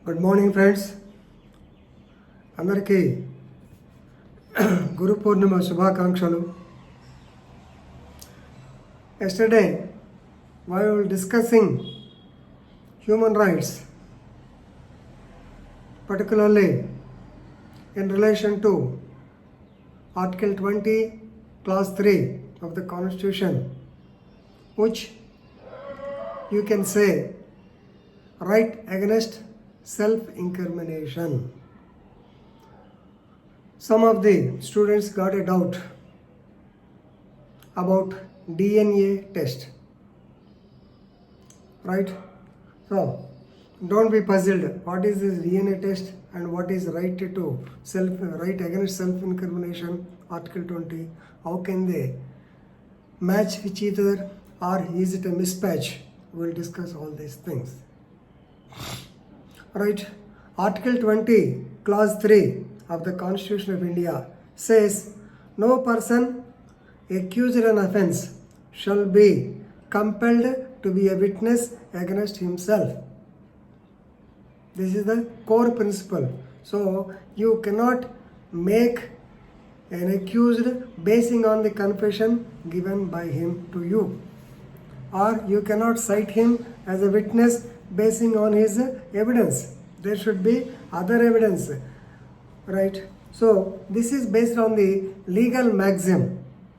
Good morning friends, అందరికీ గురు పూర్ణిమ శుభాకాంక్షలు. Yesterday we were discussing human rights, particularly in relation to Article 20, Clause 3 of the Constitution, which you can say right against self-incrimination. Some of the students got a doubt about DNA test, right? So don't be puzzled. What is this DNA test and what is right against self-incrimination, Article 20? How can they match each other, or is it a mismatch? We'll discuss all these things. Right, Article 20, Clause 3 of the Constitution of India says, no person accused in an offence shall be compelled to be a witness against himself. This is the core principle. So you cannot make an accused basing on the confession given by him to you, or you cannot cite him as a witness basing on his evidence. There should be other evidence, right? So this is based on the legal maxim.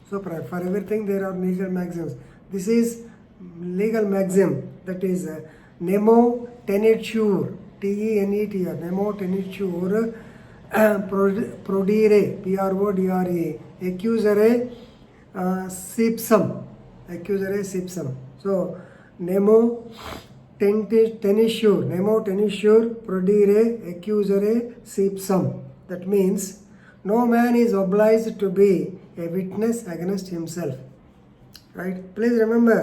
So for everything there are legal maxims. This is legal maxim, that is nemo tenetur, T-E-N-E-T-R, nemo tenetur prodire, P-R-O-D-R-E, accusere sipsum. So nemo tenisure prodire accusere sipsum. That means no man is obliged to be a witness against himself, right? Please remember,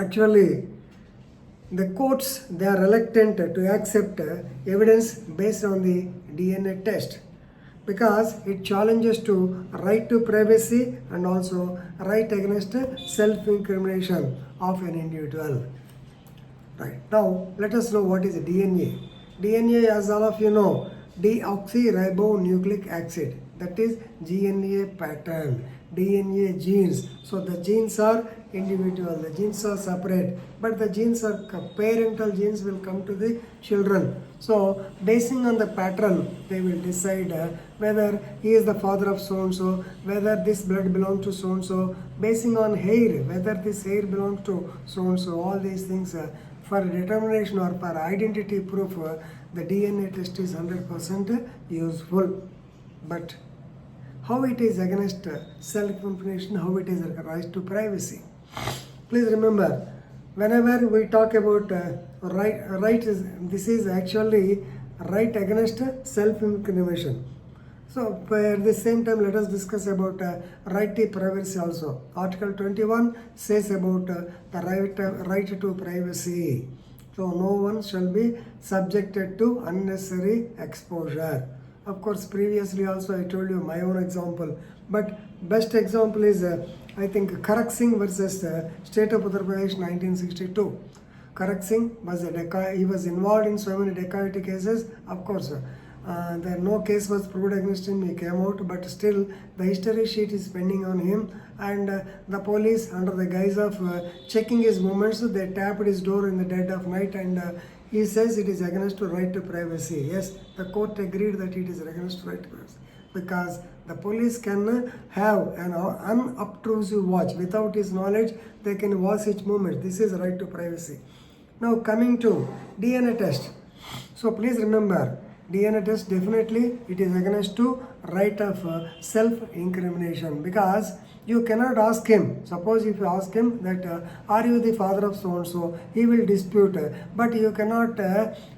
actually the courts, they are reluctant to accept evidence based on the DNA test, because it challenges to right to privacy and also right against self-incrimination of an individual. Right, now let us know what is DNA. DNA, as all of you know, deoxyribonucleic acid, that is DNA pattern, DNA genes. So the genes are individual, the genes are separate, but the genes are parental genes will come to the children. So basing on the pattern, they will decide whether he is the father of so and so, whether this blood belongs to so and so, basing on hair, whether this hair belongs to so and so. All these things for determination or for identity proof, the DNA test is 100% useful. But how it is against self-incrimination, how it is right to privacy? Please remember, whenever we talk about this is actually right against self-incrimination. So at the same time, let us discuss about right to privacy also. Article 21 says about the right to privacy. So no one shall be subjected to unnecessary exposure. Of course, previously also I told you my own example, but best example is I think Karak Singh versus State of Uttar Pradesh 1962. Karak Singh was he was involved in so many dacoity cases. Of course, no case was proved against him, he came out, but still the history sheet is pending on him, and the police, under the guise of checking his movements, they tapped his door in the dead of night, and he says it is against right to privacy. Yes, the court agreed that it is against right to privacy, because the police can have an unobtrusive watch. Without his knowledge, they can watch each movement. This is right to privacy. Now coming to DNA test. So please remember, DNA test, definitely it is against to right of self-incrimination, because you cannot ask him. Suppose if you ask him that are you the father of so and so, he will dispute, but you cannot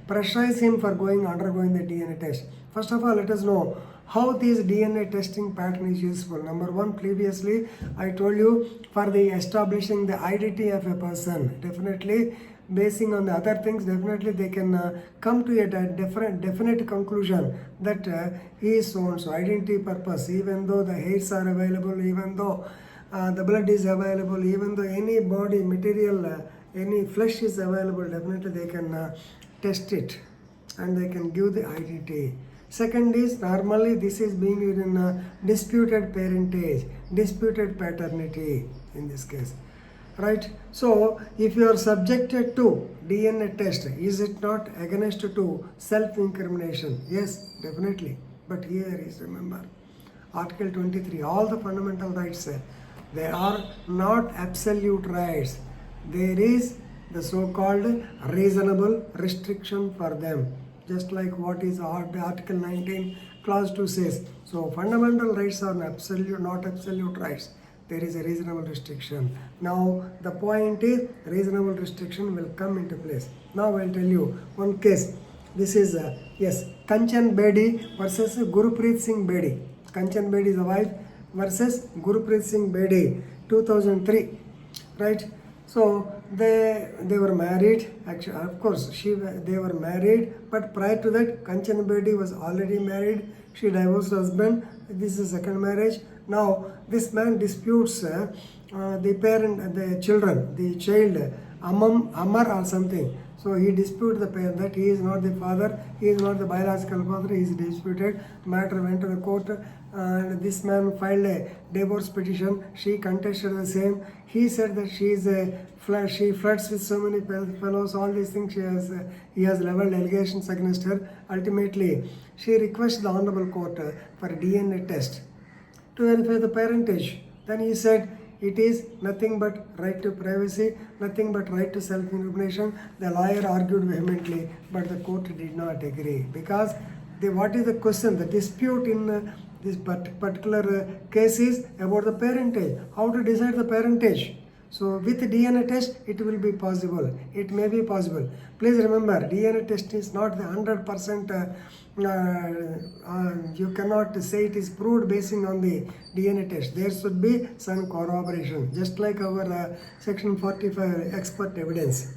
pressurize him for undergoing the DNA test. First of all, let us know how this DNA testing pattern is useful. Number one, previously I told you, for the establishing the identity of a person, definitely basing on the other things, definitely they can come to a definite conclusion that he is so and so. Identity purpose, even though the hairs are available, even though the blood is available, even though any body material any flesh is available, definitely they can test it and they can give the IDT. Second is, normally this is being used in disputed parentage, disputed paternity in this case, right? So if you are subjected to DNA test, is it not against to self-incrimination? Yes, definitely. But here is, remember, Article 23, all the fundamental rights, they are not absolute rights. There is the so-called reasonable restriction for them. Just like what is Article 19, Clause 2 says. So fundamental rights are not absolute rights. There is a reasonable restriction. Now the point is, reasonable restriction will come into place. Now I'll tell you one case. This is yes, Kanchan Bedi versus Gurpreet Singh Bedi. Kanchan Bedi is the wife versus Gurpreet Singh Bedi, 2003, right? So they were married. Actually, of course, they were married. But prior to that, Kanchan Bedi was already married. She divorced her husband. This is second marriage. Now this man disputes the parent, the children, the child, Amar or something. So he disputed the parent that he is not the father, he is not the biological father, he is disputed. Matter went to the court and this man filed a divorce petition. She contested the same. He said that she flirts with so many fellows, all these things. He has leveled allegations against her. Ultimately, she requested the Honorable Court for a DNA test to verify the parentage. Then he said, it is nothing but right to privacy, nothing but right to self-incrimination. The lawyer argued vehemently, but the court did not agree. Because what is the question? The dispute in this particular case is about the parentage. How to decide the parentage? So with DNA test, it will be possible. It may be possible. Please remember, DNA test is not the 100%. You cannot say it is proved based on the DNA test. There should be some corroboration, just like our Section 45 expert evidence,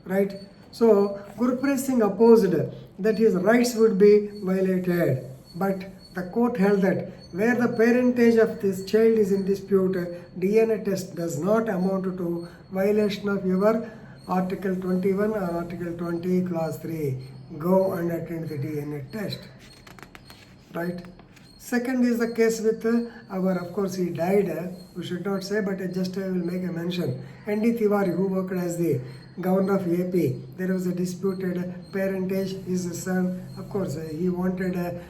right? So Gurpreet Singh opposed that his rights would be violated, but the court held that where the parentage of this child is in dispute, DNA test does not amount to violation of your Article 21 or Article 20, Clause 3. Go and attend the DNA test, right? Second is the case with of course he died, we should not say, but I will make a mention. N.D. Tiwari, who worked as the governor of AP, there was a disputed parentage. His son, of course, he wanted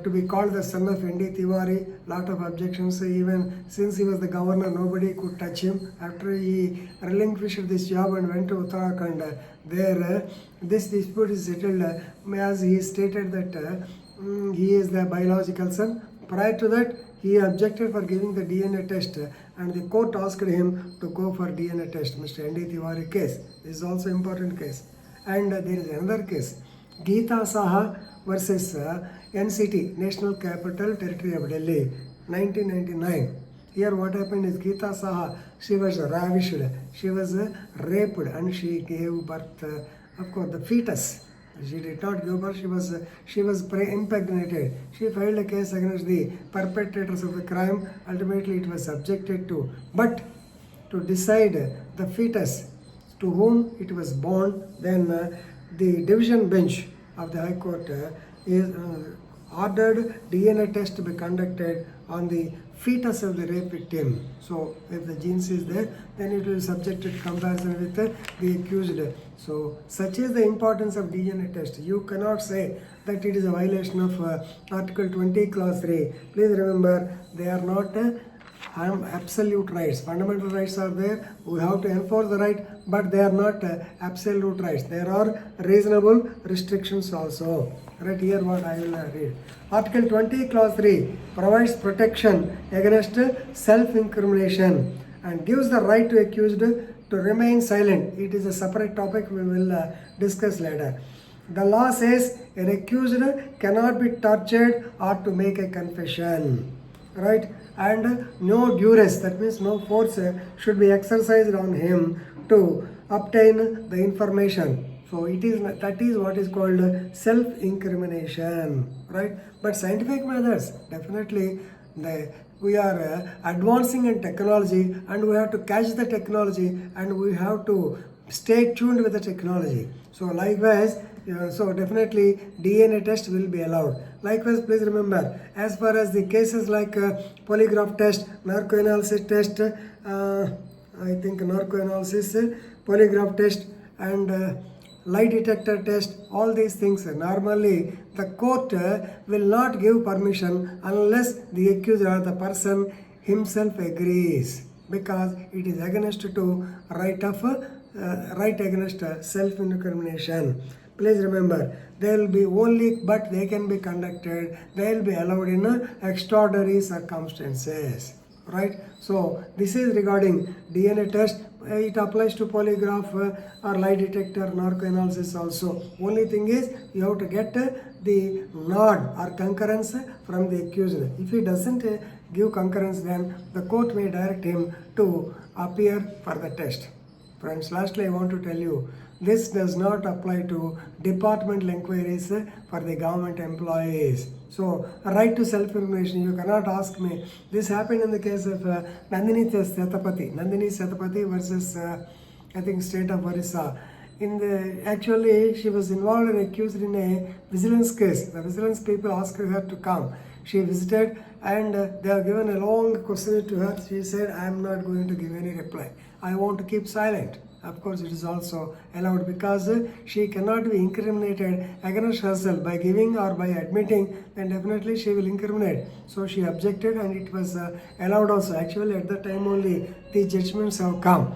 to be called the son of N.D. Tiwari. Lot of objections. Even since he was the governor, nobody could touch him. After he relinquished this job and went to Uttarakhand, there this dispute is settled as he stated that he is the biological son. Prior to that, he objected for giving the DNA test and the court asked him to go for DNA test. Mr. N.D. Tiwari case. This is also important case. And there is another case. Geeta Saha versus NCT, National Capital Territory of Delhi, 1999. Here what happened is Geeta Saha, she was ravished, she was raped and she gave birth, of course, the fetus. She did not give birth, she was impregnated. She filed a case against the perpetrators of the crime. Ultimately, it was subjected to. But to decide the fetus to whom it was born, then the division bench of the High Court is ordered DNA test to be conducted on the fetus of the rape victim. So if the genes is there, then it will be subjected to comparison with the accused. So such is the importance of DNA test. You cannot say that it is a violation of Article 20, Clause 3. Please remember, they are not absolute rights. Fundamental rights are there. We have to enforce the right, but they are not absolute rights. There are reasonable restrictions also. Right here what I will read. Article 20, Clause 3 provides protection against self-incrimination and gives the right to accused to remain silent. It is a separate topic we will discuss later. The law says an accused cannot be tortured or to make a confession, right? And no duress, that means no force should be exercised on him to obtain the information. So that is what is called self-incrimination, right? But scientific methods, definitely we are advancing in technology and we have to catch the technology and we have to stay tuned with the technology. So likewise, so definitely DNA test will be allowed. Likewise, please remember, as far as the cases like polygraph test, narcoanalysis test, I think narcoanalysis, polygraph test, and lie detector test, all these things, normally the court will not give permission unless the accuser or the person himself agrees, because it is against to right against self-incrimination. Please remember, they will be only, but they can be conducted, they will be allowed in extraordinary circumstances. Right? So this is regarding DNA test. It applies to polygraph or lie detector, narcoanalysis also. Only thing is, you have to get the nod or concurrence from the accused. If he doesn't give concurrence, then the court may direct him to appear for the test. Friends, lastly I want to tell you, this does not apply to departmental inquiries for the government employees. So, right to self-incrimination, you cannot ask me. This happened in the case of Nandini Setapathy versus, I think, state of Orissa. Actually, she was involved and accused in a vigilance case. The vigilance people asked her to come. She visited and they have given a long question to her. She said, I am not going to give any reply. I want to keep silent. Of course, it is also allowed because she cannot be incriminated against herself by giving or by admitting, then definitely she will incriminate. So she objected and it was allowed also. Actually, at that time only the judgments have come.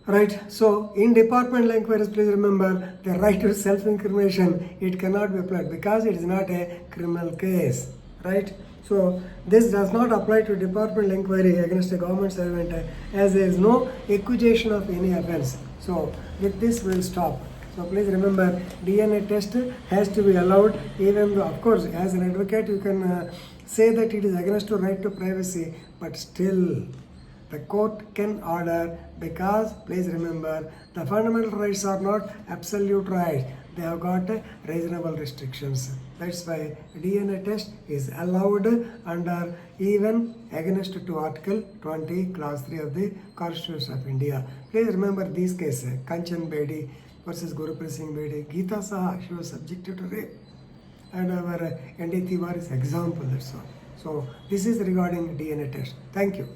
Right, so in departmental inquiries, please remember the right to self-incrimination, it cannot be applied because it is not a criminal case. Right, so this does not apply to departmental inquiry against a government servant as there is no accusation of any offense. So with this we will stop. So please remember, DNA test has to be allowed, even though of course as an advocate you can say that it is against the right to privacy, but still the court can order, because please remember, the fundamental rights are not absolute rights. They have got reasonable restrictions. That's why DNA test is allowed under even against to Article 20, Clause 3 of the Constitution of India. Please remember these cases: Kanchan Bedi versus Gurupreet Singh Bedi, Geeta Saha, she was subjected to rape, and our ND Tiwari is example. That's all. So this is regarding DNA test. Thank you.